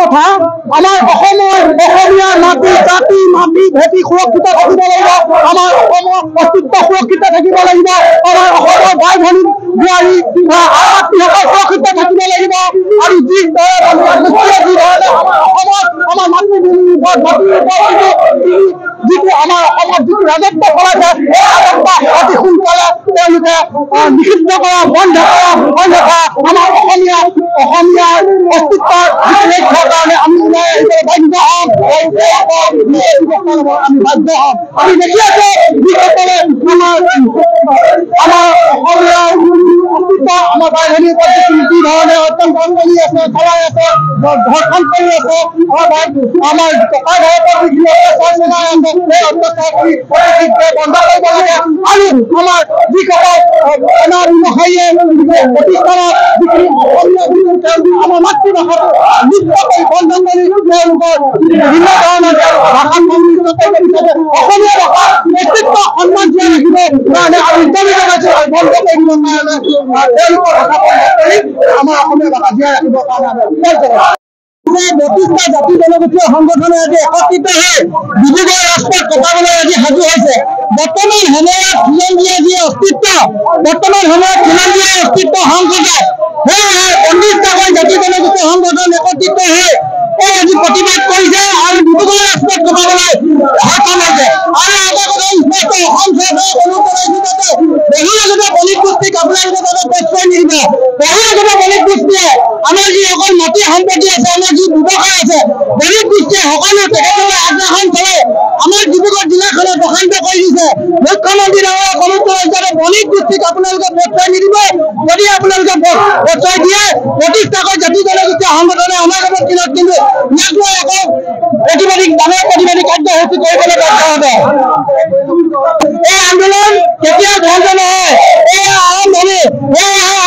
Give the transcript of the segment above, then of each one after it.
কথা আমাৰ অসমীয়া মাটি জাতি মাটি ভেটি সুৰক্ষিত থাকিব লাগিব আমাৰ অসমৰ অস্তিত্ব সুৰক্ষিত থাকিব লাগিব আমাৰ অসমৰ ভাই ভনী বোৱাৰী মাতৃসকল সুৰক্ষিত থাকিব লাগিব আৰু যিদৰে আমাৰ মাতৃভূমিৰ যিটো আমাৰ অসমত যিটো ৰাজত্ব চলাইছে এই ৰাজত্ব অতি সোনকালে তেওঁলোকে নিষিদ্ধ কৰা বন্ধ কৰা অন্যথা আমাৰ অসমীয়াৰ অস্তিত্বৰ ৰক্ষাৰ কাৰণে আমি ওলাই আহিবলৈ বাধ্য হ'ম আমি বাধ্য হ'ম আমি দেখি আছো যিসকলে আমাৰ অসমীয়াৰ অস্তিত্ব আমাৰ ভাই ভনীৰ ওপৰত যি ধৰণে অত্যাচাৰ কৰি আছে চলাই আছে ধৰ্ষণ কৰি আছে আমাৰ টকা ঘৰৰ পৰা যিখিনি অত্যাচাৰ চলাই আছে সেই অত্যাচাৰ কৰি বন্ধ কৰিব লাগে আৰু আমাৰ যিসকল আমাৰ ব্যৱসায়ীয়ে প্ৰতিষ্ঠানত যিখিনি অসমীয়া আমাৰ মাতৃভাষাটো নিশ্চিত কৰি বন্ধ কৰি তেওঁলোকৰ বিভিন্ন ধৰণৰ ভাষা নিশ্চিত কৰিব বিচাৰে অসমীয়া ভাষাৰ অস্তিত্ব সন্মান জীয়াই ৰাখিব কাৰণে আমি দাবী জনাইছো বন্ধ কৰিব কাৰণে তেওঁলোকৰ ভাষা বন্ধ কৰি আমাৰ অসমীয়া ভাষা জীয়াই ৰাখিবৰ কাৰণে আমি 32টা জাতি জনগোষ্ঠীয় সংগঠনে আজি একত্ৰিত হৈ ডিব্ৰুগড় ৰাজপথ কটাবলৈ আজি সাজু হৈছে বৰ্তমান সময়ত খিলঞ্জীয়া যি অস্তিত্ব সংকটে সেয়েহে 19টাকৈ জাতি জনগোষ্ঠীয় সংগঠন একত্ৰিত হৈ আজি প্ৰতিবাদ কৰিছে আৰু ডিব্ৰুগড় ৰাজপথ কটাবলৈ সক্ষম হৈছে আৰু এটা কথা স্পষ্ট অসম চৰকাৰে বহিৰাগত বণিক গোষ্ঠীক আপোনালোকে যাতে প্ৰশ্ৰয় নিদিব বহিৰাগত বণিক গোষ্ঠীয়ে আমাৰ যিসকল মাটি সম্পত্তি আছে আমাৰ যি ব্যৱসায় আছে বণিক গোষ্ঠীয়ে সকলো তেখেতলোকে আগ্ৰাসন কৰে আমাৰ ডিব্ৰুগড় জিলাখনত প্ৰশান্ত কৰি দিছে মুখ্যমন্ত্ৰী ডাঙৰীয়া কমলপুৰ ৰাজ্যতে বণিক গোষ্ঠীক আপোনালোকে প্ৰশ্ৰয় নিদিব যদি আপোনালোকে প্ৰশ্ৰয় দিয়ে 32টাকৈ জাতি জনগোষ্ঠীয় সংগঠনে অনাগত দিনত কিন্তু ইয়াক লৈ আকৌ ডাঙৰ প্ৰতিবাদী কাৰ্যসূচী কৰিবলৈ বাধ্য হ'ব এই আন্দোলন কেতিয়াও বন্ধ নহয় এই আৰম্ভণি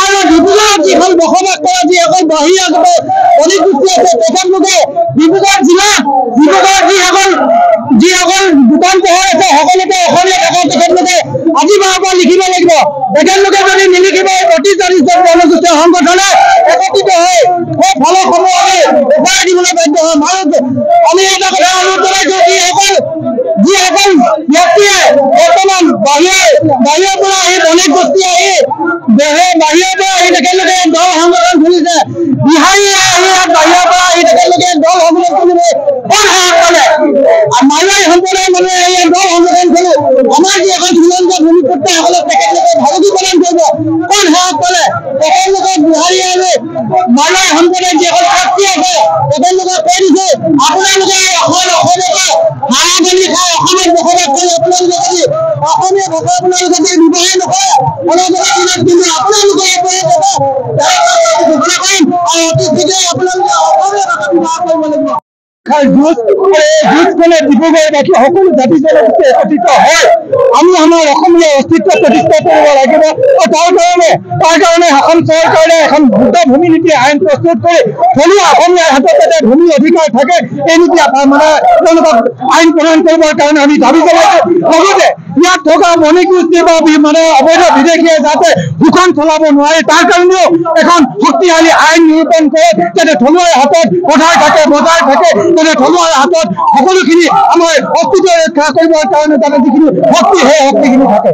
আৰু ডিব্ৰুগড়ত যিখন বসবাস কৰা যিসকল বহিৰাগত বণিক গোষ্ঠী আছে তেখেতলোকে ডিব্ৰুগড় জিলাত যিসকল দোকান পোহাৰ আছে সকলোকে অসমীয়া ভাষা তেখেতলোকে আজি মাহৰ পৰা লিখিব লাগিব তেখেতলোকে যদি নিলিখিব 32টা জনগোষ্ঠীয় সংগঠনে একত্ৰিত হৈ সেই ফলসমূহ আমি উপায় দিবলৈ বাধ্য হ'ম আৰু আমি এটা কথা অনুৰোধ জনাইছো যিসকল ব্যক্তিয়ে বৰ্তমান বাহিৰৰ পৰা আহি বণিক গোষ্ঠী আহি বাহিৰৰ পৰা আহি তেখেতলোকে দল সংগঠন খুলিছে বিহাৰীয়ে আহি বাহিৰৰ পৰা আহি তেখেতলোকে দল সংগঠন খুলিব কোন সাহস পালে মাৰোৱাৰী সম্প্ৰদায়ৰ মানুহে আহি দল সংগঠন খোলো আমাৰ যি এখন খিলঞ্জীয়া ভূমিপুত্ৰসকলক তেখেতলোকে ভাৰতী প্ৰদান কৰিব কোন সাহস পালে তেখেতলোকে বিহাৰীয়ে আহি মাৰোৱাৰী সম্প্ৰদায়ৰ যিসকল শক্তি আছে তেখেতলোকে কৈ দিছে আপোনালোকে হাৰাগনি খাই অসমত বসবাস কৰি আপোনালোকে যদি অসমীয়া ভাষা আপোনালোকে যদি ব্যৱহাৰ নকৰে কিন্তু আপোনালোকে ঘোষণা কৰিম আৰু অতি শীঘ্ৰে আপোনালোকে অসমীয়া ভাষা ব্যৱহাৰ কৰিব লাগিব ডিব্ৰুগড়বাসী সকলো জাতি জনগোষ্ঠী একত্ৰিত হয় আমি আমাৰ অসমীয়া অস্তিত্ব প্ৰতিষ্ঠা কৰিব লাগিব তাৰ কাৰণে অসম চৰকাৰে এখন যুদ্ধ ভূমি নীতি আইন প্ৰস্তুত কৰি থলুৱা অসমীয়াৰ হাতত যাতে ভূমি অধিকাৰ থাকে এই নীতি মানে তেওঁলোকক আইন প্ৰণয়ন কৰিবৰ কাৰণে আমি দাবী জনাইছো লগতে ইয়াত থকা বণিক গোষ্ঠী বা মানে অবৈধ বিদেশীয়ে যাতে দুখন চলাব নোৱাৰে তাৰ কাৰণেও এখন শক্তিশালী আইন নিৰূপণ কৰে যাতে থলুৱাৰ হাতত পথাৰ থাকে বজাৰ থাকে যাতে থলুৱাৰ হাতত সকলোখিনি আমাৰ অস্তিত্ব ৰক্ষা কৰিবৰ কাৰণে যাতে যিখিনি শক্তি সেই শক্তিখিনি থাকে।